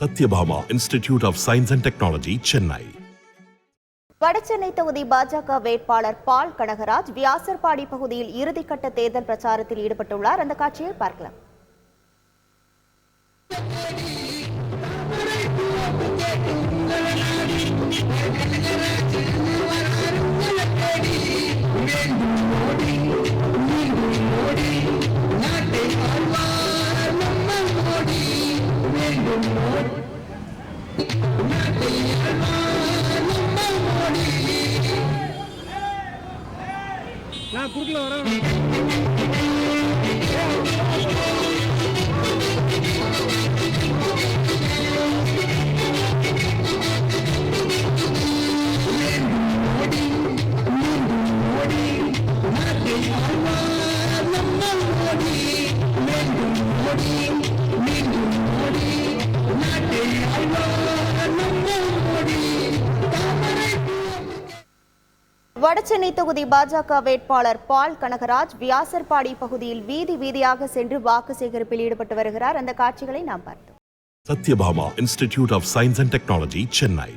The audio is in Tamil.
Satyabhama institute of science and technology, Chennai. Vadachennai தொகுதி பாஜக வேட்பாளர் பால் கனகராஜ் வியாசர்பாடி பகுதியில் இறுதிக்கட்ட தேர்தல் பிரச்சாரத்தில் ஈடுபட்டுள்ளார். அந்த காட்சியை பார்க்கலாம். நான் குறுக்கல வரேன். வடசென்னை தொகுதி பாஜக வேட்பாளர் பால் கனகராஜ் வியாசர்பாடி பகுதியில் வீதி வீதியாக சென்று வாக்கு சேகரிப்பில் ஈடுபட்டு வருகிறார். அந்த காட்சிகளை நாம் பார்த்தோம். Sathyabama institute of science and technology, Chennai.